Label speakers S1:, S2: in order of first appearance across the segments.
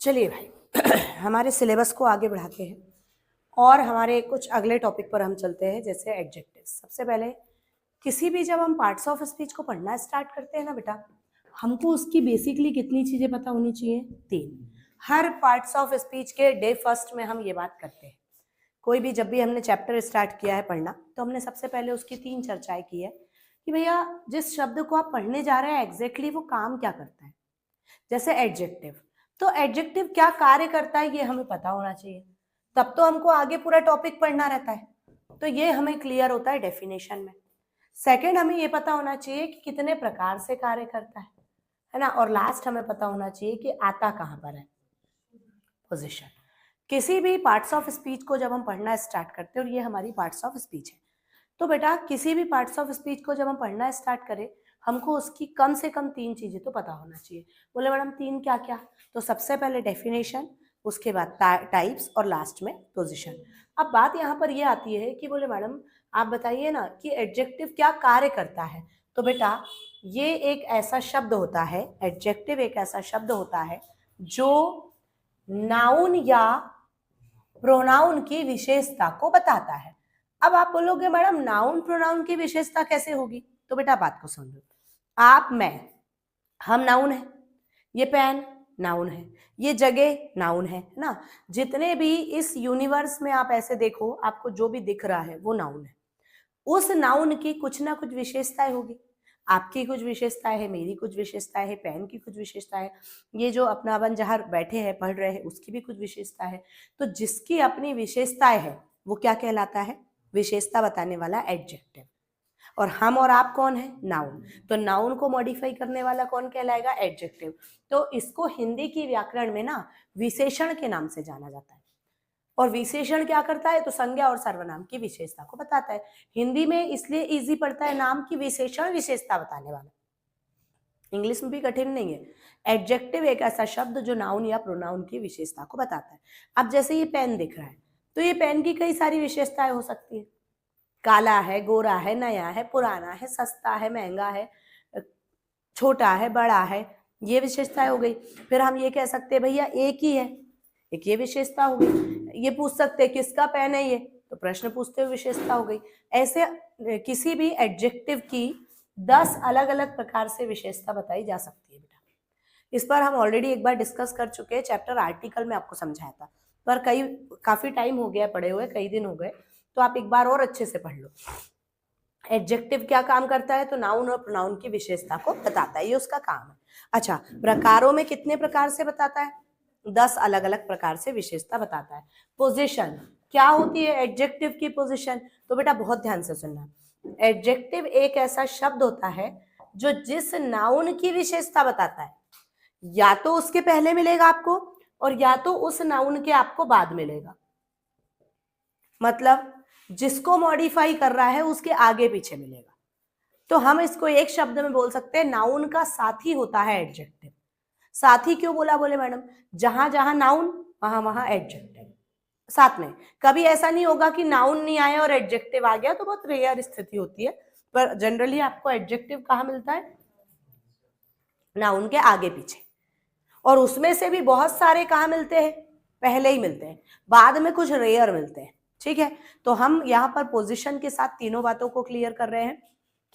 S1: चलिए भाई हमारे सिलेबस को आगे बढ़ाते हैं और हमारे कुछ अगले टॉपिक पर हम चलते हैं, जैसे एडजेक्टिव्स। सबसे पहले किसी भी जब हम पार्ट्स ऑफ स्पीच को पढ़ना स्टार्ट करते हैं ना बेटा, हमको उसकी बेसिकली कितनी चीजें पता होनी चाहिए? 3। हर पार्ट्स ऑफ स्पीच के डे फर्स्ट में हम ये बात करते हैं। कोई भी जब भी हमने चैप्टर स्टार्ट किया है पढ़ना, तो हमने सबसे पहले उसकी 3 चर्चाएं की है कि भैया जिस शब्द को आप पढ़ने जा रहे हैं एग्जैक्टली वो काम क्या करता है। जैसे एडजेक्टिव, तो एडजेक्टिव क्या कार्य करता है ये हमें पता होना चाहिए, तब तो हमको आगे पूरा टॉपिक पढ़ना रहता है। तो ये हमें क्लियर होता है डेफिनेशन में। सेकंड, हमें ये पता होना चाहिए कि कितने प्रकार से कार्य करता है ना। और लास्ट हमें पता होना चाहिए कि आता कहाँ पर है, पोजीशन। किसी भी पार्ट्स ऑफ स्पीच को जब हम पढ़ना स्टार्ट करते हैं, और ये हमारी पार्ट्स ऑफ स्पीच है, तो बेटा किसी भी पार्ट्स ऑफ स्पीच को जब हम पढ़ना स्टार्ट करें, हमको उसकी कम से कम 3 चीजें तो पता होना चाहिए। बोले मैडम 3 क्या क्या? तो सबसे पहले डेफिनेशन, उसके बाद टाइप्स और लास्ट में पोजीशन। अब बात यहाँ पर ये आती है कि बोले मैडम आप बताइए ना कि एडजेक्टिव क्या कार्य करता है। तो बेटा ये एक ऐसा शब्द होता है, एडजेक्टिव एक ऐसा शब्द होता है जो नाउन या प्रोनाउन की विशेषता को बताता है। अब आप बोलोगे मैडम नाउन प्रोनाउन की विशेषता कैसे होगी? तो बेटा बात को समझो। आप, मैं, हम नाउन है, ये पेन नाउन है, ये जगह नाउन है ना। जितने भी इस यूनिवर्स में आप ऐसे देखो, आपको जो भी दिख रहा है वो नाउन है। उस नाउन की कुछ ना कुछ विशेषताएं होगी। आपकी कुछ विशेषताएं है, मेरी कुछ विशेषताएं है, पेन की कुछ विशेषता है, ये जो अपना अपन जहाँ बैठे हैं पढ़ रहे हैं उसकी भी कुछ विशेषता है। तो जिसकी अपनी विशेषताएं है वो क्या कहलाता है? विशेषता बताने वाला एडजेक्टिव। और हम और आप कौन है? नाउन। तो नाउन को मॉडिफाई करने वाला कौन कहलाएगा? एडजेक्टिव। तो इसको हिंदी की व्याकरण में ना विशेषण के नाम से जाना जाता है। और विशेषण क्या करता है? तो संज्ञा और सर्वनाम की विशेषता को बताता है। हिंदी में इसलिए इजी पड़ता है नाम की विशेषण विशेषता बताने वाला, इंग्लिश में भी कठिन नहीं है। एडजेक्टिव एक ऐसा शब्द जो नाउन या प्रोनाउन की विशेषता को बताता है। अब जैसे ये पेन दिख रहा है, तो ये पेन की कई सारी विशेषताएं हो सकती है। काला है, गोरा है, नया है, पुराना है, सस्ता है, महंगा है, छोटा है, बड़ा है, ये विशेषताएं हो गई। फिर हम ये कह सकते हैं भैया एक ही है, एक ये विशेषता हो गई। ये पूछ सकते हैं किसका पेन है ये, तो प्रश्न पूछते हुए विशेषता हो गई। ऐसे किसी भी एडजेक्टिव की 10 अलग अलग प्रकार से विशेषता बताई जा सकती है बेटा। इस पर हम ऑलरेडी एक बार डिस्कस कर चुके हैं, चैप्टर आर्टिकल में आपको समझाया था, पर काफी टाइम हो गया पढ़े हुए, कई दिन हो गए, तो आप एक बार और अच्छे से पढ़ लो। एडजेक्टिव क्या काम करता है? तो नाउन और प्रोनाउन की विशेषता को बताता है, ये उसका काम है। अच्छा, प्रकारों में कितने प्रकार से बताता है? 10 अलग अलग प्रकार से विशेषता बताता है। पोजीशन क्या होती है एडजेक्टिव की पोजीशन? तो बेटा बहुत ध्यान से सुनना। एडजेक्टिव एक ऐसा शब्द होता है जो जिस नाउन की विशेषता बताता है, या तो उसके पहले मिलेगा आपको और या तो उस नाउन के आपको बाद मिलेगा। मतलब जिसको मॉडिफाई कर रहा है उसके आगे पीछे मिलेगा। तो हम इसको एक शब्द में बोल सकते हैं, नाउन का साथी होता है एडजेक्टिव। साथी क्यों बोला? बोले मैडम जहां जहां नाउन वहां वहां एडजेक्टिव साथ में। कभी ऐसा नहीं होगा कि नाउन नहीं आया और एडजेक्टिव आ गया, तो बहुत रेयर स्थिति होती है, पर जनरली आपको एडजेक्टिव कहाँ मिलता है? नाउन के आगे पीछे। और उसमें से भी बहुत सारे कहाँ मिलते हैं? पहले ही मिलते हैं, बाद में कुछ रेयर मिलते हैं। ठीक है, तो हम यहाँ पर पोजीशन के साथ तीनों बातों को क्लियर कर रहे हैं।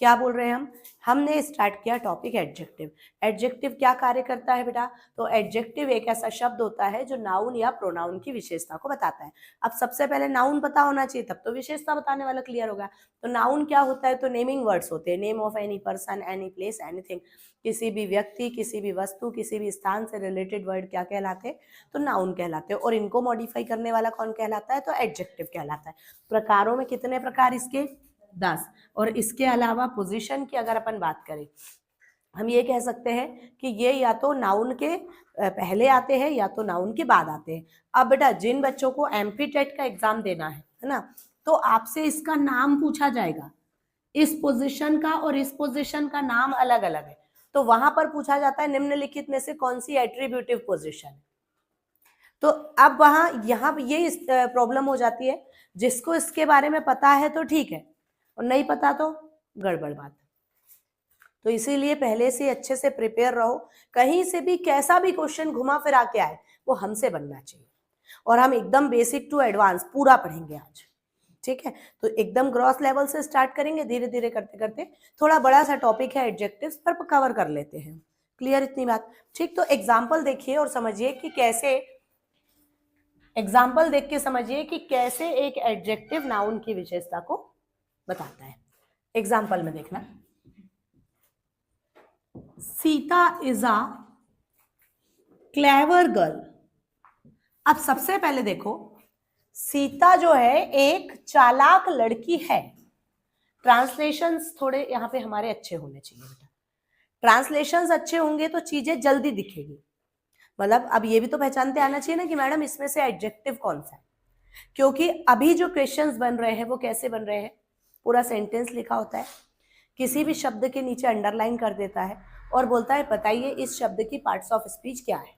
S1: क्या बोल रहे हैं हमने स्टार्ट किया टॉपिक एडजेक्टिव। एडजेक्टिव क्या कार्य करता है बेटा? तो एडजेक्टिव एक ऐसा शब्द होता है जो नाउन या प्रोनाउन की विशेषता को बताता है। अब सबसे पहले नाउन पता होना चाहिए, तब तो विशेषता बताने वाला क्लियर होगा। तो नाउन क्या होता है? तो नेमिंग वर्ड्स होते हैं, name of any person, any place, anything. किसी भी व्यक्ति, किसी भी वस्तु, किसी भी स्थान से रिलेटेड वर्ड क्या कहलाते हैं? तो नाउन कहलाते हैं। और इनको मॉडिफाई करने वाला कौन कहलाता है? तो एडजेक्टिव कहलाता है। प्रकारों में कितने प्रकार इसके? 10। और इसके अलावा पोजीशन की अगर अपन बात करें, हम ये कह सकते हैं कि ये या तो नाउन के पहले आते हैं या तो नाउन के बाद आते हैं। अब बेटा जिन बच्चों को एमपी-टेट का एग्जाम देना है ना, तो आपसे इसका नाम पूछा जाएगा। इस पोजीशन का और इस पोजीशन का नाम अलग अलग है, तो वहां पर पूछा जाता है निम्नलिखित में से कौन सी एट्रीब्यूटिव पोजीशन है। तो अब वहां यहाँ ये प्रॉब्लम हो जाती है, जिसको इसके बारे में पता है तो ठीक है, और नहीं पता तो गड़बड़ बात। तो इसीलिए पहले से अच्छे से प्रिपेयर रहो, कहीं से भी कैसा भी क्वेश्चन घुमा फिरा के आए वो हमसे बनना चाहिए। और हम एकदम बेसिक टू एडवांस पूरा पढ़ेंगे आज, ठीक है। तो एकदम ग्रॉस लेवल से स्टार्ट करेंगे, धीरे धीरे करते करते थोड़ा बड़ा सा टॉपिक है एडजेक्टिव्स पर कवर कर लेते हैं। क्लियर इतनी बात? ठीक, तो एग्जाम्पल देखिए और समझिए कि कैसे, एग्जाम्पल देख के समझिए कि कैसे एक एडजेक्टिव नाउन की विशेषता को बताता है। एग्जाम्पल में देखना, Sita is a clever girl. अब सबसे पहले देखो, सीता जो है एक चालाक लड़की है। ट्रांसलेशंस थोड़े यहाँ पे हमारे अच्छे होने चाहिए बेटा, ट्रांसलेशंस अच्छे होंगे तो चीजें जल्दी दिखेगी। मतलब अब ये भी तो पहचानते आना चाहिए ना कि मैडम इसमें से एडजेक्टिव कौन सा है, क्योंकि अभी जो क्वेश्चंस बन रहे हैं वो कैसे बन रहे हैं, पूरा सेंटेंस लिखा होता है, किसी भी शब्द के नीचे अंडरलाइन कर देता है और बोलता है बताइए इस शब्द की पार्ट्स ऑफ स्पीच क्या है।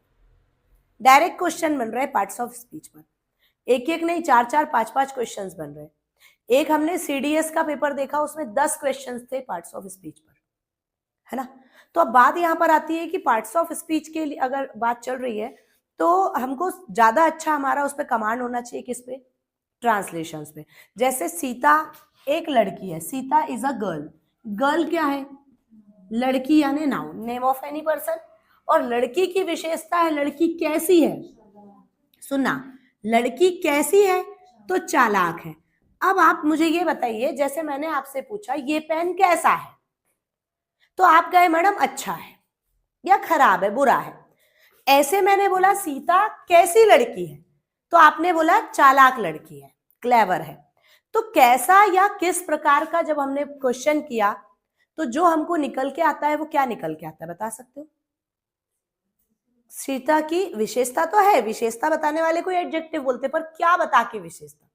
S1: डायरेक्ट क्वेश्चन बन रहे हैं पार्ट्स ऑफ स्पीच पर, एक एक नहीं 4-4 5-5 क्वेश्चंस बन रहे हैं। एक हमने सीडीएस का पेपर देखा, उसमें 10 क्वेश्चंस थे पार्ट्स ऑफ स्पीच पर, है ना। तो अब बात यहाँ पर आती है कि पार्ट्स ऑफ स्पीच के लिए अगर बात चल रही है तो हमको ज्यादा अच्छा हमारा उस पर कमांड होना चाहिए, किस पे, ट्रांसलेशंस पे। जैसे सीता एक लड़की है, Sita is a girl, girl क्या है, लड़की यानी noun, name of any person. और लड़की की विशेषता है लड़की कैसी है, सुनना, लड़की कैसी है तो चालाक है। अब आप मुझे ये बताइए, जैसे मैंने आपसे पूछा ये पेन कैसा है, तो आप कहे मैडम अच्छा है या खराब है, बुरा है। ऐसे मैंने बोला सीता कैसी लड़की है, तो आपने बोला चालाक लड़की है, क्लेवर है। तो कैसा या किस प्रकार का जब हमने क्वेश्चन किया तो जो हमको निकल के आता है वो क्या निकल के आता है, बता सकते हो? सीता की विशेषता तो है, विशेषता बताने वाले को एडजेक्टिव बोलते, पर क्या बता के विशेषता,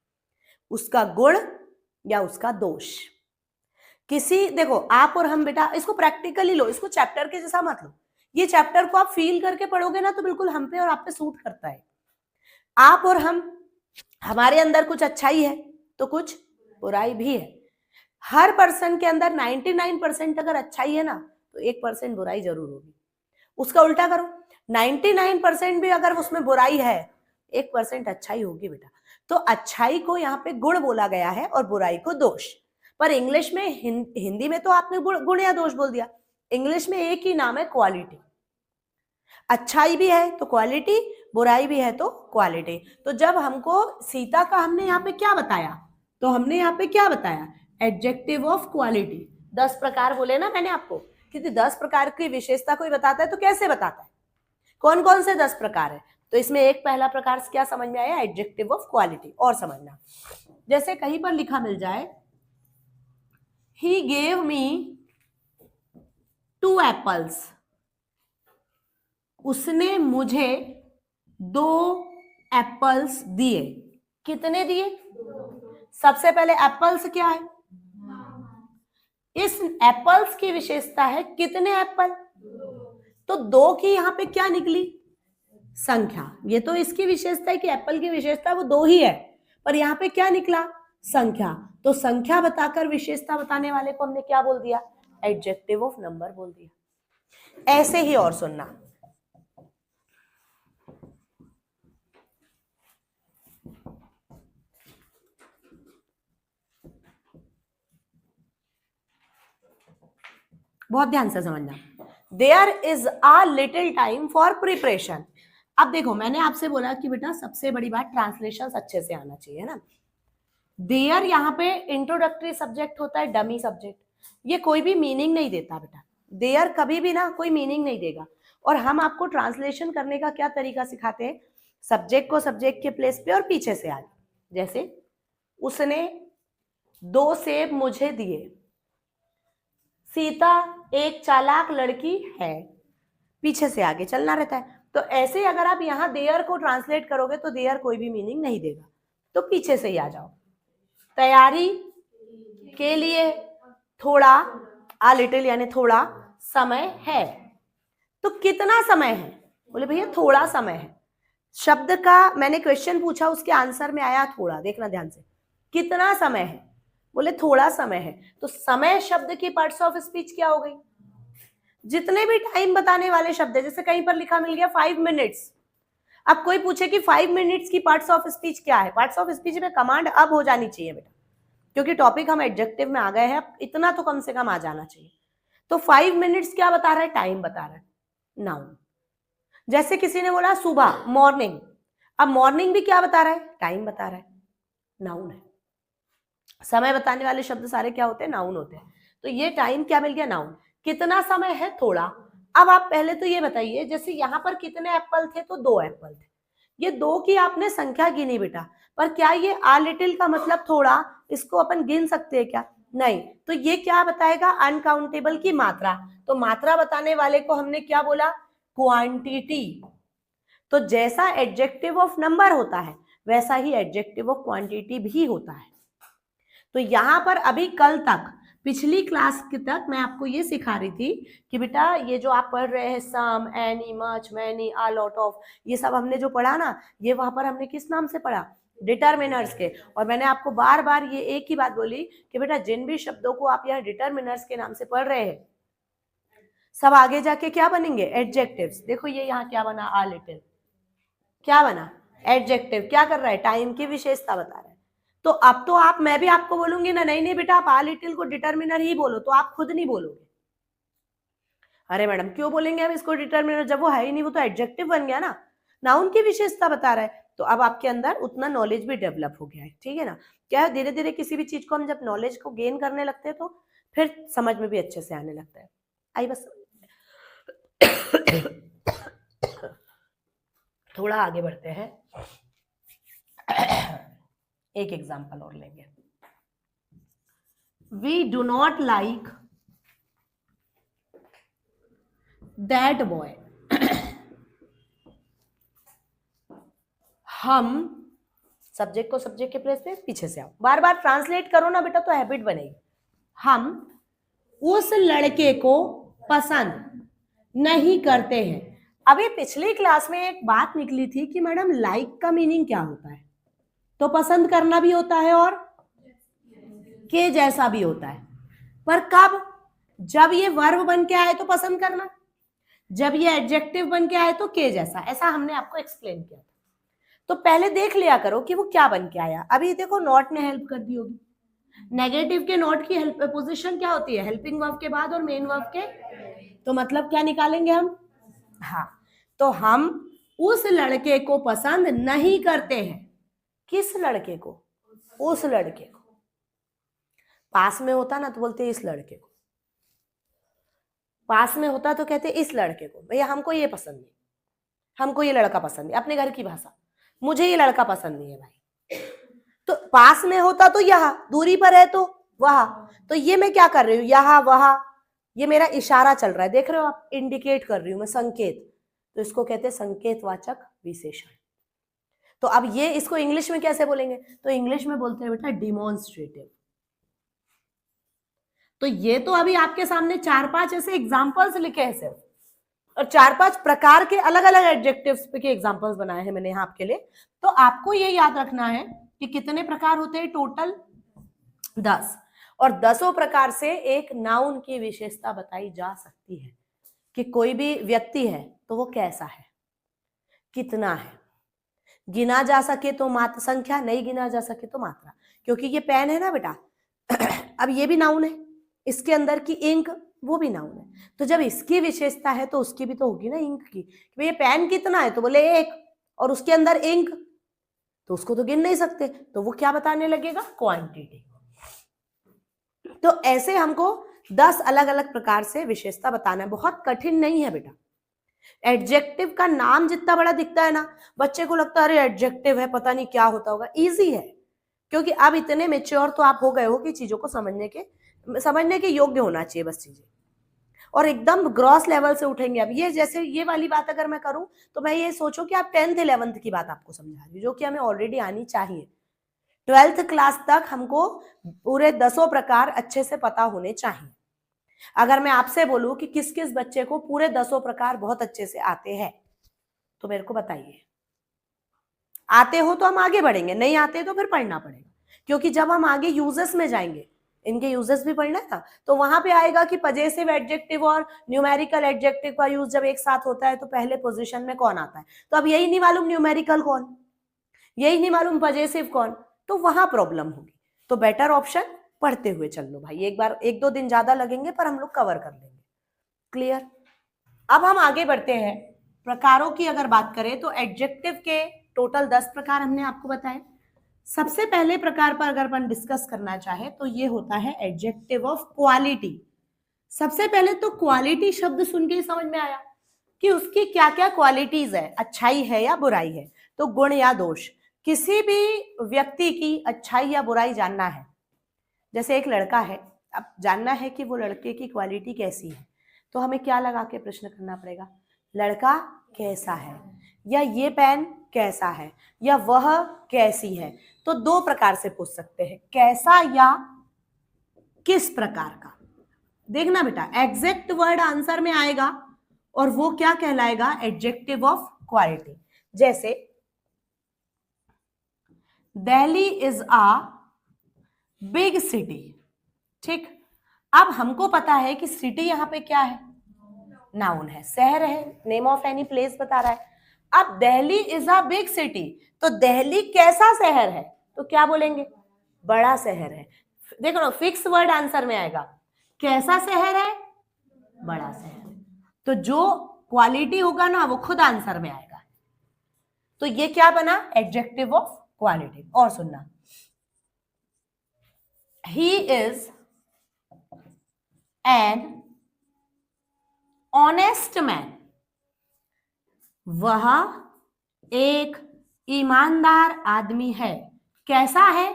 S1: उसका गुण या उसका दोष। किसी, देखो आप और हम बेटा इसको प्रैक्टिकली लो, इसको चैप्टर के जैसा मत लो। ये चैप्टर को आप फील करके पढ़ोगे ना तो बिल्कुल हम पे और आप पे सूट करता है। आप और हम, हमारे अंदर कुछ अच्छाई है तो कुछ बुराई भी है। हर पर्सन के अंदर 99% अगर अच्छाई है ना तो 1% बुराई जरूर होगी। उसका उल्टा करो, 99% भी अगर उसमें बुराई है 1% अच्छाई होगी बेटा। तो अच्छाई को यहाँ पे गुण बोला गया है और बुराई को दोष। पर इंग्लिश में, हिंदी में तो आपने गुण या दोष बोल दिया, इंग्लिश में एक ही नाम है क्वालिटी। अच्छाई भी है तो क्वालिटी, बुराई भी है तो क्वालिटी। तो जब हमको सीता का हमने यहाँ पे क्या बताया, तो हमने यहाँ पे क्या बताया, एडजेक्टिव ऑफ क्वालिटी। 10 प्रकार बोले ना मैंने आपको, क्योंकि 10 प्रकार की विशेषता कोई बताता है तो कैसे बताता है, कौन कौन से 10 प्रकार है। तो इसमें एक पहला प्रकार क्या समझ में आया, एडजेक्टिव ऑफ क्वालिटी। और समझना, जैसे कहीं पर लिखा मिल जाए ही गेव मी 2 एप्पल्स, उसने मुझे 2 एप्पल्स दिए। कितने दिए, सबसे पहले एप्पल्स क्या है, इस एप्पल्स की विशेषता है कितने एप्पल, तो 2 की यहाँ पे क्या निकली, संख्या। ये तो इसकी विशेषता है कि एप्पल की विशेषता वो 2 ही है, पर यहाँ पे क्या निकला, संख्या। तो संख्या बताकर विशेषता बताने वाले को हमने क्या बोल दिया, एडजेक्टिव ऑफ नंबर बोल दिया। ऐसे ही और सुनना, बहुत ध्यान से समझना। There is a little time for preparation. अब देखो मैंने आपसे बोला कि बेटा सबसे बड़ी बात ट्रांसलेशन अच्छे से आना चाहिए ना। देयर यहाँ पे इंट्रोडक्टरी सब्जेक्ट होता है, डमी सब्जेक्ट, ये कोई भी मीनिंग नहीं देता बेटा। देयर कभी भी ना कोई मीनिंग नहीं देगा। और हम आपको ट्रांसलेशन करने का क्या तरीका सिखाते हैं, सब्जेक्ट को सब्जेक्ट के प्लेस पे और पीछे से आगे। जैसे उसने 2 सेब मुझे दिए, सीता एक चालाक लड़की है, पीछे से आगे चलना रहता है। तो ऐसे अगर आप यहाँ देयर को ट्रांसलेट करोगे तो देयर कोई भी मीनिंग नहीं देगा, तो पीछे से ही आ जाओ। तैयारी के लिए थोड़ा, आ लिटिल यानी थोड़ा समय है, तो कितना समय है, बोले भैया थोड़ा समय है। शब्द का मैंने क्वेश्चन पूछा, उसके आंसर में आया थोड़ा, देखना ध्यान से, कितना समय है, बोले थोड़ा समय है। तो समय शब्द की पार्ट्स ऑफ स्पीच क्या हो गई, जितने भी टाइम बताने वाले शब्द है, जैसे कहीं पर लिखा मिल गया 5 मिनट्स, अब कोई पूछे कि 5 मिनट्स की पार्ट्स ऑफ स्पीच क्या है, पार्ट्स ऑफ स्पीच में कमांड अब हो जानी चाहिए बेटा, क्योंकि टॉपिक हम एडजेक्टिव में आ गए हैं, इतना तो कम से कम आ जाना चाहिए। तो 5 मिनट्स क्या बता रहा है, टाइम बता रहा है, नाउन। जैसे किसी ने बोला सुबह, मॉर्निंग, अब मॉर्निंग भी क्या बता रहा है, टाइम बता रहा है, नाउन है। समय बताने वाले शब्द सारे क्या होते हैं, नाउन होते हैं। तो ये टाइम क्या मिल गया, नाउन। कितना समय है, थोड़ा। अब आप पहले तो ये बताइए, जैसे यहाँ पर कितने एप्पल थे, तो 2 एप्पल थे, ये 2 की आपने संख्या गिनी बेटा, पर क्या ये आ लिटिल का मतलब थोड़ा, इसको अपन गिन सकते हैं क्या, नहीं। तो ये क्या बताएगा, अनकाउंटेबल की मात्रा। तो मात्रा बताने वाले को हमने क्या बोला, क्वांटिटी। तो जैसा एडजेक्टिव ऑफ नंबर होता है वैसा ही एडजेक्टिव ऑफ क्वांटिटी भी होता है। तो यहां पर अभी कल तक, पिछली क्लास की तक मैं आपको ये सिखा रही थी कि बेटा ये जो आप पढ़ रहे हैं some, any, much, many, a lot of, ये सब हमने जो पढ़ा ना, ये वहां पर हमने किस नाम से पढ़ा, डिटर्मिनर्स के। और मैंने आपको बार बार ये एक ही बात बोली कि बेटा जिन भी शब्दों को आप यहाँ डिटर्मिनर्स के नाम से पढ़ रहे हैं सब आगे जाके क्या बनेंगे, एडजेक्टिव्स। देखो ये यहाँ क्या बना, आ लिटिल, क्या बना, एडजेक्टिव। क्या कर रहा है, टाइम की विशेषता बता रहा है। तो अब तो आप, मैं भी आपको बोलूंगी ना, नहीं नहीं बेटा आप आ लिटिल को डिटर्मिनर ही बोलो, तो आप खुद नहीं बोलोगे। अरे मैडम क्यों बोलेंगे हम इसको डिटर्मिनर, जब वो है ही नहीं, वो तो एडजेक्टिव बन गया ना, नाउन की विशेषता बता रहा है। तो अब आपके अंदर उतना नॉलेज भी डेवलप हो गया है, ठीक है ना। क्या है, धीरे धीरे किसी भी चीज को हम जब नॉलेज को गेन करने लगते हैं तो फिर समझ में भी अच्छे से आने लगता है। आई बस थोड़ा आगे बढ़ते हैं, एक एग्जांपल और लेंगे। We do not like that boy. हम, सब्जेक्ट को सब्जेक्ट के प्लेस पे पीछे से आओ, बार बार ट्रांसलेट करो ना बेटा तो हैबिट बनेगी। हम उस लड़के को पसंद नहीं करते हैं। अभी पिछली क्लास में एक बात निकली थी कि मैडम लाइक का मीनिंग क्या होता है, तो पसंद करना भी होता है और के जैसा भी होता है। पर कब, जब ये वर्ब बन के आए तो पसंद करना, जब ये एडजेक्टिव बन के आए तो के जैसा, ऐसा हमने आपको एक्सप्लेन किया था। तो पहले देख लिया करो कि वो क्या बन के आया। अभी देखो नॉट ने हेल्प कर दी होगी, नेगेटिव के नॉट की हेल्प पोजीशन क्या होती है, हेल्पिंग वर्ब के बाद और मेन वर्ब के, तो मतलब क्या निकालेंगे हम, हाँ। तो हम उस लड़के को पसंद नहीं करते हैं। किस लड़के को, उस लड़के को। पास में होता ना तो बोलते इस लड़के को, पास में होता तो कहते इस लड़के को, भैया हमको ये पसंद नहीं, हमको ये लड़का पसंद नहीं, अपने घर की भाषा, मुझे ये लड़का पसंद नहीं है भाई। तो पास में होता तो यहाँ, दूरी पर है तो वहां। तो ये मैं क्या कर रही हूँ, यहाँ वहां, ये मेरा इशारा चल रहा है, देख रहे हो आप, इंडिकेट कर रही हूँ मैं, संकेत। तो इसको कहते हैं संकेतवाचक विशेषण। तो अब ये इसको इंग्लिश में कैसे बोलेंगे, तो इंग्लिश में बोलते हैं बेटा डिमॉन्स्ट्रेटिव। तो ये तो अभी आपके सामने 4-5 ऐसे एग्जाम्पल्स लिखे हैं सिर्फ, और 4-5 प्रकार के अलग अलग एडजेक्टिव्स के एग्जाम्पल्स बनाए हैं मैंने यहाँ आपके लिए। तो आपको ये याद रखना है कि कितने प्रकार होते हैं, टोटल 10, और 10 प्रकार से एक नाउन की विशेषता बताई जा सकती है कि कोई भी व्यक्ति है तो वो कैसा है, कितना है, गिना जा सके तो मात्रा संख्या, नहीं गिना जा सके तो मात्रा। क्योंकि ये पेन है ना बेटा, अब ये भी नाउन है, इसके अंदर की इंक वो भी नाउन है। तो जब इसकी विशेषता है तो उसकी भी तो होगी ना, इंक की। ये पेन कितना है तो बोले 1, और उसके अंदर इंक, तो उसको तो गिन नहीं सकते, तो वो क्या बताने लगेगा, क्वांटिटी। तो ऐसे हमको 10 अलग अलग प्रकार से विशेषता बताना है, बहुत कठिन नहीं है बेटा। एडजेक्टिव का नाम जितना बड़ा दिखता है ना, बच्चे को लगता है अरे एडजेक्टिव है पता नहीं क्या होता होगा, इजी है। क्योंकि अब इतने मेच्योर तो आप हो गए हो कि चीजों को समझने के योग्य होना चाहिए बस चीजें, और एकदम ग्रॉस लेवल से उठेंगे। अब ये जैसे ये वाली बात अगर मैं करूं तो मैं ये सोचो कि आप 10th 11th की बात आपको समझा रही हूँ, जो कि हमें ऑलरेडी आनी चाहिए। 12th क्लास तक हमको पूरे 10 प्रकार अच्छे से पता होने चाहिए। अगर मैं आपसे बोलूं कि किस किस बच्चे को पूरे 10 प्रकार बहुत अच्छे से आते हैं तो मेरे को बताइए। आते हो तो हम आगे बढ़ेंगे, नहीं आते तो फिर पढ़ना पड़ेगा, क्योंकि जब हम आगे यूजेस में जाएंगे, इनके यूजेस भी पढ़ना है ना। तो वहां पे आएगा कि पजेसिव एडजेक्टिव और न्यूमेरिकल एडजेक्टिव का यूज जब एक साथ होता है तो पहले पोजीशन में कौन आता है। तो अब यही नहीं मालूम न्यूमेरिकल कौन, यही नहीं मालूम पजेसिव कौन, तो वहां प्रॉब्लम होगी। तो बेटर ऑप्शन पढ़ते हुए चल लो भाई, एक बार 1-2 दिन ज्यादा लगेंगे पर हम लोग कवर कर लेंगे। क्लियर। अब हम आगे बढ़ते हैं। प्रकारों की अगर बात करें तो एडजेक्टिव के टोटल 10 प्रकार हमने आपको बताए। सबसे पहले प्रकार पर अगर अपन डिस्कस करना चाहे तो ये होता है एडजेक्टिव ऑफ क्वालिटी। सबसे पहले तो क्वालिटी शब्द सुन के ही समझ में आया कि उसकी क्या क्या क्वालिटीज है, अच्छाई है या बुराई है, तो गुण या दोष। किसी भी व्यक्ति की अच्छाई या बुराई जानना है, जैसे एक लड़का है, अब जानना है कि वो लड़के की क्वालिटी कैसी है, तो हमें क्या लगा के प्रश्न करना पड़ेगा, लड़का कैसा है, या ये पेन कैसा है, या वह कैसी है। तो 2 प्रकार से पूछ सकते हैं, कैसा या किस प्रकार का। देखना बेटा, एग्जैक्ट वर्ड आंसर में आएगा और वो क्या कहलाएगा, एडजेक्टिव ऑफ क्वालिटी। जैसे Delhi is a big city, ठीक। अब हमको पता है कि सिटी यहां पे क्या है, नाउन है, शहर है, नेम ऑफ एनी प्लेस बता रहा है। अब Delhi is a big city, तो दिल्ली कैसा शहर है, तो क्या बोलेंगे, बड़ा शहर है। देखो ना, फिक्स वर्ड आंसर में आएगा, कैसा शहर है, बड़ा शहर है। तो जो क्वालिटी होगा ना वो खुद आंसर में आएगा। तो ये क्या बना, एडजेक्टिव ऑफ क्वालिटी। और सुनना, he is an honest man, वह एक ईमानदार आदमी है। कैसा है,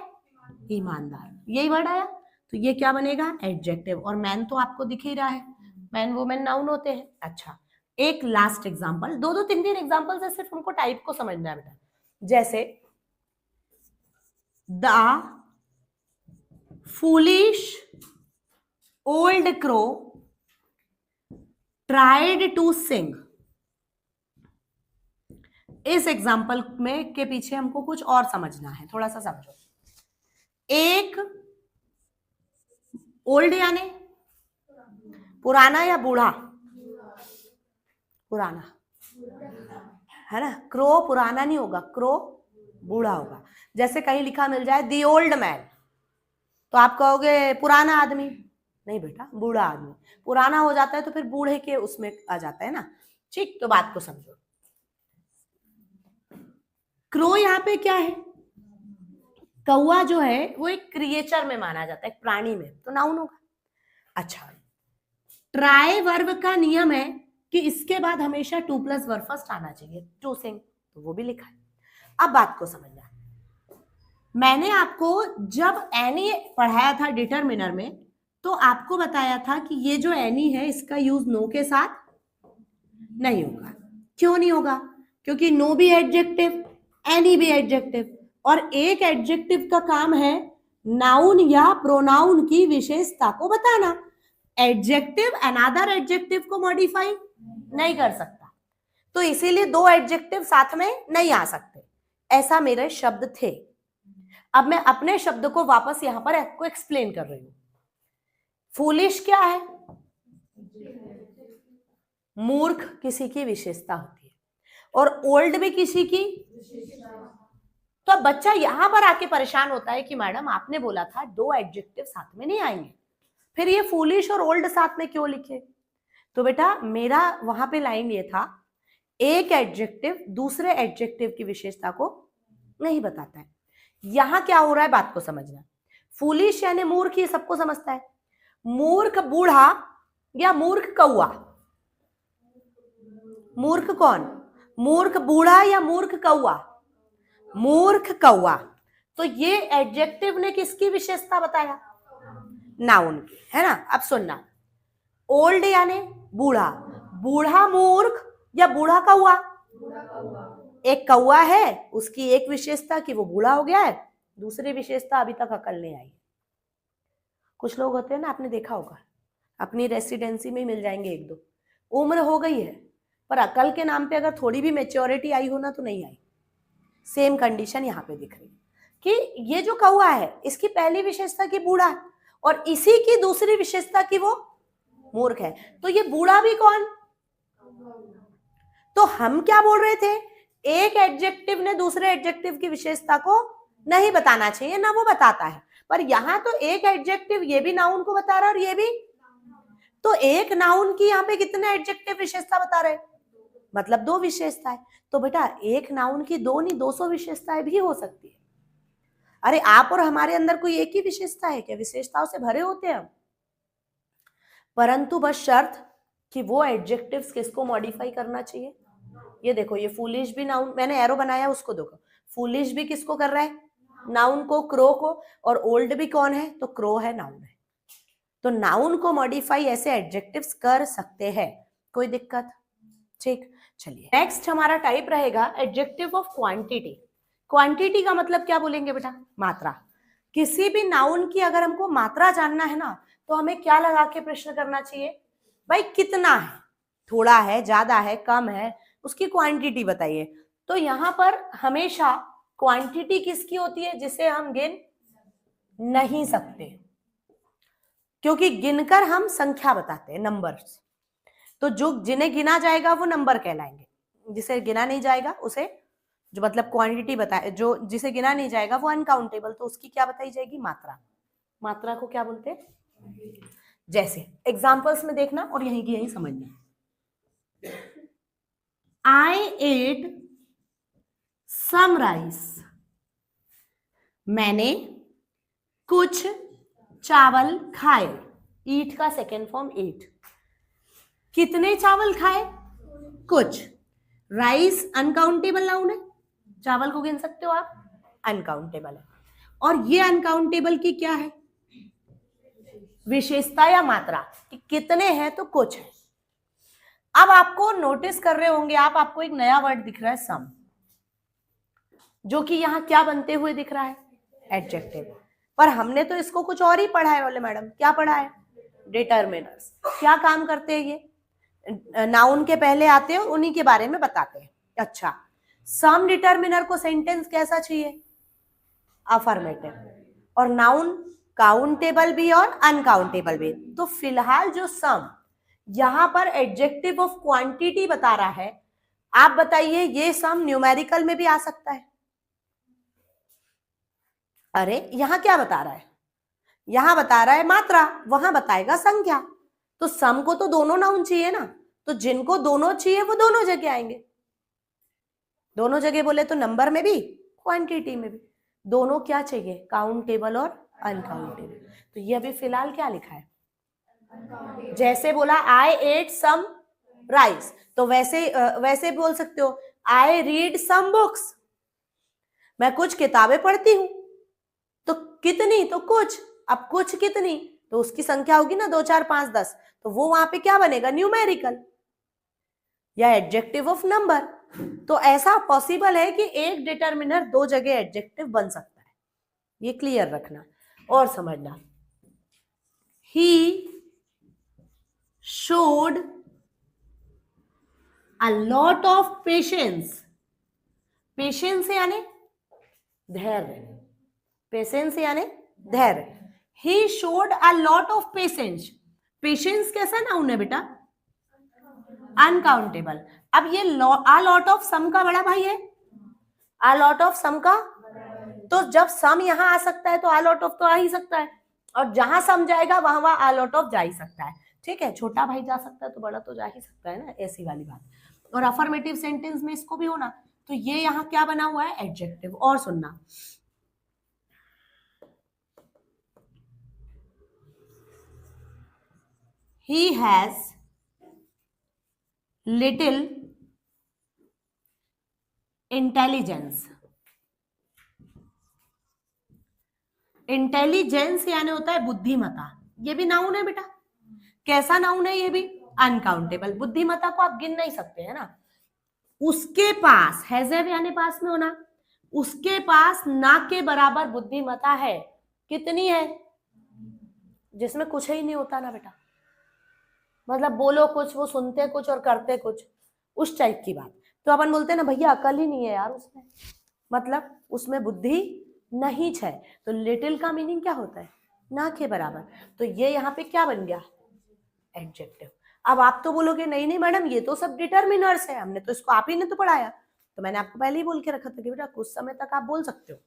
S1: ईमानदार, यही वर्ड आया, तो ये क्या बनेगा, एडजेक्टिव। और मैन तो आपको दिख ही रहा है, मैन वुमेन नाउन होते हैं। अच्छा, एक लास्ट एग्जांपल, 2-2 3-3 एग्जांपल से सिर्फ हमको टाइप को समझना है बेटा। जैसे the foolish old crow tried to sing. इस एग्जाम्पल में के पीछे हमको कुछ और समझना है, थोड़ा सा समझो। एक ओल्ड यानी पुराना या बूढ़ा, पुराना है ना, क्रो पुराना नहीं होगा, क्रो बूढ़ा होगा। जैसे कहीं लिखा मिल जाए दी ओल्ड मैन, तो आप कहोगे पुराना आदमी, नहीं बेटा, बूढ़ा आदमी। पुराना हो जाता है तो फिर बूढ़े के उसमें आ जाता है ना, ठीक। तो बात को समझो, क्रो यहाँ पे क्या है, कौवा जो है वो एक क्रिएचर में माना जाता है, एक प्राणी में, तो नाउन होगा। अच्छा, ट्राई वर्ब का नियम है कि इसके बाद हमेशा 2+ वर्ब फर्स्ट आना चाहिए, टू सिंग, तो वो भी लिखा है। अब बात को समझना, मैंने आपको जब एनी पढ़ाया था डिटरमिनर में, तो आपको बताया था कि ये जो एनी है इसका यूज नो के साथ नहीं होगा। क्यों नहीं होगा, क्योंकि नो भी एडजेक्टिव, एनी भी एडजेक्टिव, और एक एडजेक्टिव का काम है नाउन या प्रोनाउन की विशेषता को बताना। एडजेक्टिव अनदर एडजेक्टिव को मॉडिफाई नहीं कर सकता, तो इसीलिए 2 एडजेक्टिव साथ में नहीं आ सकते। ऐसा मेरे शब्द थे। अब मैं अपने शब्द को वापस यहां पर आपको एक्सप्लेन कर रही हूं। फूलिश क्या है, मूर्ख किसी की विशेषता होती है, और ओल्ड भी किसी की। तो अब बच्चा यहां पर आके परेशान होता है कि मैडम आपने बोला था 2 एडजेक्टिव साथ में नहीं आएंगे, फिर ये फूलिश और ओल्ड साथ में क्यों लिखे। तो बेटा मेरा वहां पे लाइन ये था, एक एडजेक्टिव दूसरे एडजेक्टिव की विशेषता को नहीं बताता है। यहां क्या हो रहा है, बात को समझना। फूलिश यानी मूर्ख, ये सबको समझता है। मूर्ख बूढ़ा या मूर्ख कौआ, मूर्ख कौन, मूर्ख बूढ़ा या मूर्ख कौआ, मूर्ख कौआ। तो ये एडजेक्टिव ने किसकी विशेषता बताया, नाउन की, है ना। अब सुनना, ओल्ड यानी बूढ़ा, बूढ़ा मूर्ख या बूढ़ा कौआ, एक कौआ है, उसकी एक विशेषता कि वो बूढ़ा हो गया है, दूसरी विशेषता अभी तक अकल नहीं आई। कुछ लोग होते हैं ना, आपने देखा होगा, अपनी रेसिडेंसी में मिल जाएंगे 1-2, उम्र हो गई है पर अकल के नाम पे अगर थोड़ी भी मेच्योरिटी आई हो ना तो नहीं आई। सेम कंडीशन यहाँ पे दिख रही कि ये जो कौआ है इसकी पहली विशेषता कि बूढ़ा है, और इसी की दूसरी विशेषता कि वो मूर्ख है। तो ये बूढ़ा भी कौन? तो हम क्या बोल रहे थे, एक एडजेक्टिव ने दूसरे एडजेक्टिव की विशेषता को नहीं बताना चाहिए, ना वो बताता है, पर यहां तो एक एडजेक्टिव ये भी नाउन को बता रहा है और ये भी, तो एक नाउन की यहाँ पे कितने एडजेक्टिव विशेषता बता रहे, मतलब दो विशेषताएं। तो बेटा एक नाउन की दो नहीं 200 विशेषताएं भी हो सकती है। अरे आप और हमारे अंदर कोई एक ही विशेषता है क्या? विशेषताओं से भरे होते हैं हम, परंतु बस शर्त कि वो एडजेक्टिव्स किसको मॉडिफाई करना चाहिए। ये देखो, ये फूलिश भी नाउन, मैंने एरो बनाया उसको देखो, फूलिश भी किसको कर रहा है? नाउन को, क्रो को, और ओल्ड भी कौन है? तो क्रो है, नाउन है। तो नाउन को मॉडिफाई ऐसे एडजेक्टिव्स कर सकते हैं, कोई दिक्कत? ठीक, चलिए नेक्स्ट हमारा टाइप रहेगा एडजेक्टिव ऑफ क्वांटिटी। क्वांटिटी का मतलब क्या बोलेंगे बेटा? मात्रा। किसी भी नाउन की अगर हमको मात्रा जानना है ना, तो हमें क्या लगा के प्रश्न करना चाहिए? भाई कितना है, थोड़ा है, ज्यादा है, कम है, उसकी क्वांटिटी बताइए। तो यहां पर हमेशा क्वांटिटी किसकी होती है? जिसे हम गिन नहीं सकते, क्योंकि गिनकर हम संख्या बताते हैं, नंबर्स। तो जो जिन्हें गिना जाएगा वो नंबर कहलाएंगे, जिसे गिना नहीं जाएगा उसे, जो मतलब क्वांटिटी बताए, जो जिसे गिना नहीं जाएगा वो अनकाउंटेबल, तो उसकी क्या बताई जाएगी? मात्रा। मात्रा को क्या बोलते हैं? जैसे एग्जांपल्स में देखना और यहीं की यहीं समझना। I ate some rice, मैंने कुछ चावल खाए। ईट का सेकेंड फॉर्म ईट। कितने चावल खाए? कुछ। राइस अनकाउंटेबल नाउन है, चावल को गिन सकते हो आप, अनकाउंटेबल है। और ये अनकाउंटेबल की क्या है? विशेषता या मात्रा, कि कितने हैं तो कुछ है। अब आपको नोटिस कर रहे होंगे आप, आपको एक नया वर्ड दिख रहा है सम, जो कि यहां क्या बनते हुए दिख रहा है? एडजेक्टिव। पर हमने तो इसको कुछ और ही पढ़ा है बोले मैडम, क्या पढ़ा है? डिटरमिनर्स। क्या काम करते हैं ये? नाउन के पहले आते हैं और उन्हीं के बारे में बताते हैं। अच्छा, सम डिटरमिनर को सेंटेंस कैसा चाहिए? अफर्मेटिव। और नाउन काउंटेबल भी और अनकाउंटेबल भी। तो फिलहाल जो सम यहां पर एडजेक्टिव ऑफ क्वांटिटी बता रहा है, आप बताइए ये सम न्यूमेरिकल में भी आ सकता है? अरे यहां क्या बता रहा है? यहां बता रहा है मात्रा, वहां बताएगा संख्या। तो सम को तो दोनों नाउन चाहिए ना, तो जिनको दोनों चाहिए वो दोनों जगह आएंगे। दोनों जगह बोले तो नंबर में भी, क्वांटिटी में भी। दोनों क्या चाहिए? काउंटेबल और अनकाउंटेबल। तो ये अभी फिलहाल क्या लिखा है? जैसे बोला आई एट सम राइस, तो वैसे बोल सकते हो आई रीड सम बुक्स, मैं कुछ किताबें पढ़ती हूं। तो कितनी? तो कुछ। अब कुछ कितनी, तो उसकी संख्या होगी ना 2 4 5 10, तो वो वहां पे क्या बनेगा? न्यूमेरिकल या एडजेक्टिव ऑफ नंबर। तो ऐसा पॉसिबल है कि एक डिटरमिनर दो जगह एडजेक्टिव बन सकता है, ये क्लियर रखना और समझना। ही showed a lot of patience, patience यानी धैर्य, पेशेंस यानी धैर्य। he showed a lot of patience, patience कैसा नाउन है बेटा? अनकाउंटेबल। अब ये a lot of sum का बड़ा भाई है, a lot of sum का, तो जब सम यहां आ सकता है तो a lot of तो आ ही सकता है, और जहां सम जाएगा वहां वहां a lot of जा ही सकता है। ठीक है, छोटा भाई जा सकता है तो बड़ा तो जा ही सकता है ना, ऐसी वाली बात। और अफर्मेटिव सेंटेंस में इसको भी होना, तो ये यहाँ क्या बना हुआ है? एडजेक्टिव। और सुनना, he has little intelligence, intelligence यानी होता है बुद्धिमता, ये भी नाउन है बेटा। कैसा नाउन है? ये भी अनकाउंटेबल। बुद्धिमता को आप गिन नहीं सकते है ना। उसके पास, हैज़ यानी पास में होना, उसके पास ना के बराबर बुद्धिमता है। कितनी है? जिसमें कुछ ही नहीं होता ना बेटा, मतलब बोलो कुछ वो सुनते कुछ और करते कुछ, उस टाइप की बात। तो अपन बोलते हैं ना भैया अकल ही नहीं है यार उसमें, मतलब उसमें बुद्धि नहीं है। तो लिटिल का मीनिंग क्या होता है? ना के बराबर, तो ये यहाँ पे क्या बन गया, एडजेक्टिव। अब आप तो बोलोगे नहीं नहीं मैडम ये तो सब डिटर्मिनर्स है, हमने तो इसको आप ही ने तो पढ़ाया। तो मैंने आपको पहले ही बोल के रखा था कि बेटा कुछ समय तक आप बोल सकते हो,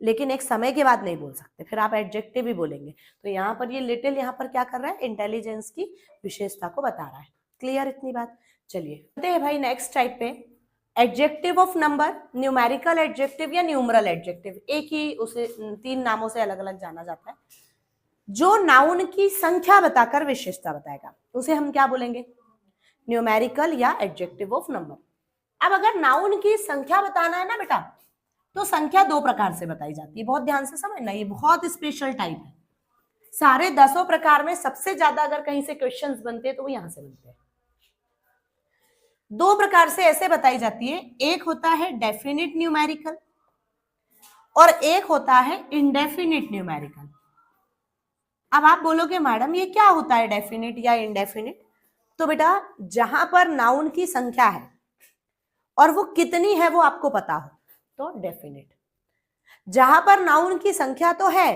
S1: लेकिन एक समय के बाद नहीं बोल सकते, फिर आप एडजेक्टिव ही बोलेंगे। तो यहाँ पर ये लिटिल यहाँ पर क्या कर रहा है, इंटेलिजेंस की विशेषता को बता रहा है। क्लियर इतनी बात? चलिए चलते हैं भाई नेक्स्ट टाइप पे, adjective of number, numerical adjective या न्यूमरल एडजेक्टिव, एक ही उसे 3 नामों से अलग अलग जाना जाता है। जो नाउन की संख्या बताकर विशेषता बताएगा उसे हम क्या बोलेंगे, न्यूमेरिकल या एडजेक्टिव ऑफ नंबर। अब अगर नाउन की संख्या बताना है ना बेटा, तो संख्या 2 प्रकार से बताई जाती है, बहुत ध्यान से समझना, ये बहुत स्पेशल टाइप है। सारे 10 प्रकार में सबसे ज्यादा अगर कहीं से क्वेश्चंस बनते हैं तो वो यहां से बनते हैं। 2 प्रकार से ऐसे बताई जाती है, एक होता है डेफिनिट न्यूमेरिकल और एक होता है इंडेफिनिट न्यूमेरिकल। अब आप बोलोगे मैडम ये क्या होता है डेफिनिट या इंडेफिनिट? तो बेटा जहां पर नाउन की संख्या है और वो कितनी है वो आपको पता हो तो डेफिनिट, जहां पर नाउन की संख्या तो है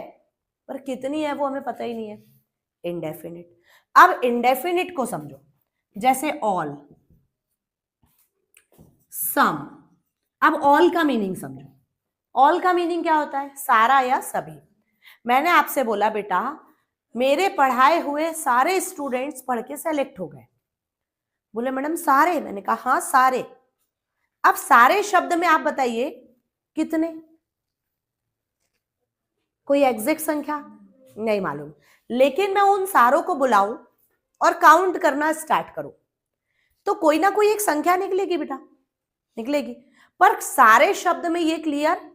S1: पर कितनी है वो हमें पता ही नहीं है, इंडेफिनिट। अब इंडेफिनिट को समझो, जैसे ऑल, सम। अब ऑल का मीनिंग समझो, ऑल का मीनिंग क्या होता है, सारा या सभी। मैंने आपसे बोला बेटा मेरे पढ़ाए हुए सारे स्टूडेंट्स पढ़ के सेलेक्ट हो गए, बोले मैडम सारे, मैंने कहा हाँ सारे। अब सारे शब्द में आप बताइए कितने, कोई एग्जैक्ट संख्या नहीं मालूम, लेकिन मैं उन सारों को बुलाऊं और काउंट करना स्टार्ट करूं तो कोई ना कोई एक संख्या निकलेगी बेटा, निकलेगी, पर सारे शब्द में ये क्लियर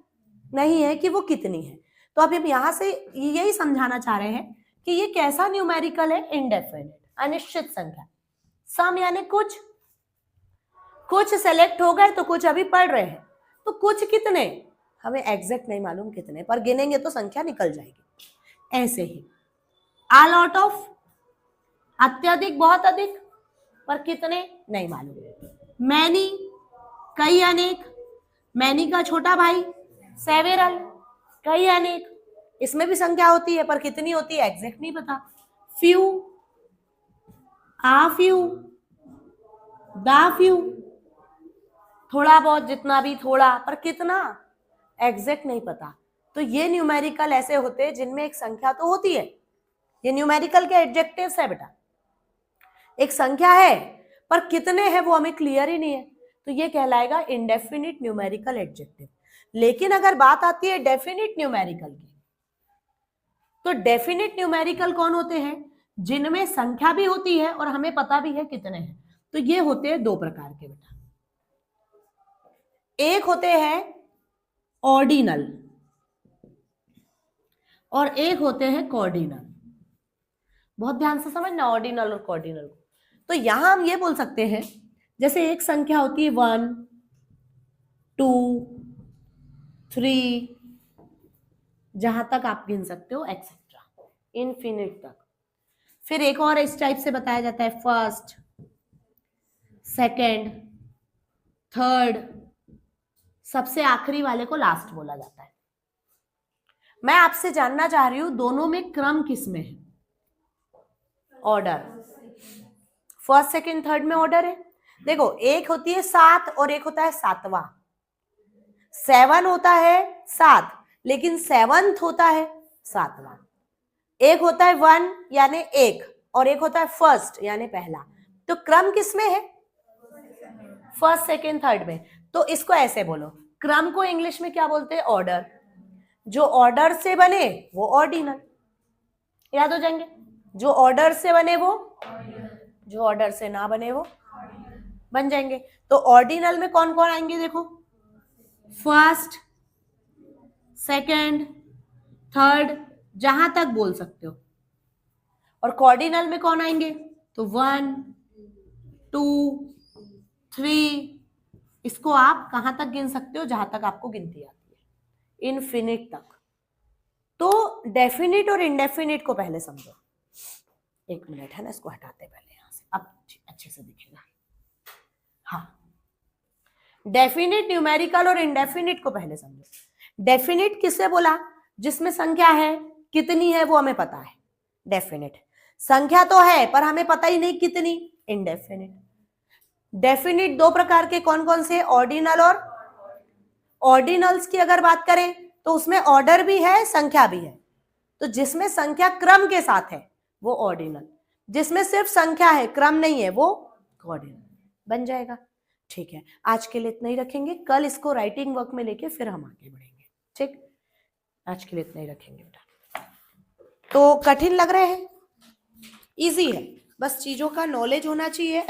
S1: नहीं है कि वो कितनी है। तो अब हम यहां से यही समझाना चाह रहे हैं कि ये कैसा न्यूमेरिकल है, इंडेफिनिट, अनिश्चित संख्या। सम यानी कुछ, कुछ सेलेक्ट हो गए तो कुछ अभी पढ़ रहे हैं, तो कुछ कितने हमें एग्जैक्ट नहीं मालूम कितने, पर गिनेंगे तो संख्या निकल जाएगी। ऐसे ही अ लॉट ऑफ, अत्यधिक बहुत अधिक, पर कितने नहीं मालूम। मैनी कई अनेक, मैनी का छोटा भाई सेवेरल, कई अनेक, इसमें भी संख्या होती है पर कितनी होती है एग्जैक्ट नहीं पता। Few, uh few, the few, थोड़ा बहुत, जितना भी थोड़ा, पर कितना एग्जैक्ट नहीं पता। तो ये न्यूमेरिकल ऐसे होते हैं जिनमें एक संख्या तो होती है, ये न्यूमेरिकल के एडजेक्टिव्स है बेटा, एक संख्या है पर कितने हैं वो हमें क्लियर ही नहीं है, तो ये कहलाएगा इंडेफिनिट न्यूमेरिकल एडजेक्टिव। लेकिन अगर बात आती है डेफिनिट न्यूमेरिकल की, तो डेफिनिट न्यूमेरिकल कौन होते हैं, जिनमें संख्या भी होती है और हमें पता भी है कितने हैं। तो ये होते हैं 2 प्रकार के बेटा, एक होते हैं ऑर्डिनल और एक होते हैं कॉर्डिनल। बहुत ध्यान से समझना ऑर्डिनल और कॉर्डिनल को। तो यहां हम ये बोल सकते हैं, जैसे एक संख्या होती है 1 2 3, जहां तक आप गिन सकते हो एक्सेट्रा, इनफिनिट तक। फिर एक और इस टाइप से बताया जाता है, फर्स्ट, सेकंड, थर्ड, सबसे आखिरी वाले को लास्ट बोला जाता है। मैं आपसे जानना चाह रही हूं दोनों में क्रम किस में है, ऑर्डर। फर्स्ट सेकंड थर्ड में ऑर्डर है। देखो एक होती है 7 और एक होता है 7वां। 7 होता है 7 लेकिन 7th होता है 7वां। एक होता है 1 यानी 1 और एक होता है फर्स्ट यानी पहला। तो क्रम किस में है, फर्स्ट सेकंड थर्ड में। तो इसको ऐसे बोलो, क्रम को इंग्लिश में क्या बोलते हैं, ऑर्डर। जो ऑर्डर से बने वो ऑर्डिनल, याद हो जाएंगे, जो ऑर्डर से बने वो, जो ऑर्डर से ना बने वो बन जाएंगे। तो ऑर्डिनल में कौन कौन आएंगे देखो, फर्स्ट, सेकंड, थर्ड, जहां तक बोल सकते हो। और कॉर्डिनल में कौन आएंगे, तो 1 2 3, इसको आप कहां तक गिन सकते हो, जहां तक आपको गिनती आती है, इनफिनिट तक। तो डेफिनिट और इंडेफिनिट को पहले समझो। एक मिनट है ना, इसको हटाते पहले यहां से, अब अच्छे से दिखेगा। हाँ, डेफिनिट, न्यूमेरिकल और इंडेफिनिट को पहले समझो। डेफिनिट किससे बोला, जिसमें संख्या है, कितनी है वो हमें पता है, डेफिनेट। संख्या तो है पर हमें पता ही नहीं कितनी, इनडेफिनिट। डेफिनिट दो प्रकार के कौन कौन से, ऑर्डिनल और ऑर्डिनल्स की अगर बात करें तो उसमें ऑर्डर भी है, संख्या भी है। तो जिसमें संख्या क्रम के साथ है वो ऑर्डिनल, जिसमें सिर्फ संख्या है क्रम नहीं है वो ऑर्डिनल बन जाएगा। ठीक है, आज के लिए इतना ही रखेंगे, कल इसको राइटिंग वर्क में लेके फिर हम आगे बढ़ेंगे। ठीक, आज के लिए इतना ही रखेंगे बेटा। तो कठिन लग रहे हैं, इजी है, बस चीजों का नॉलेज होना चाहिए।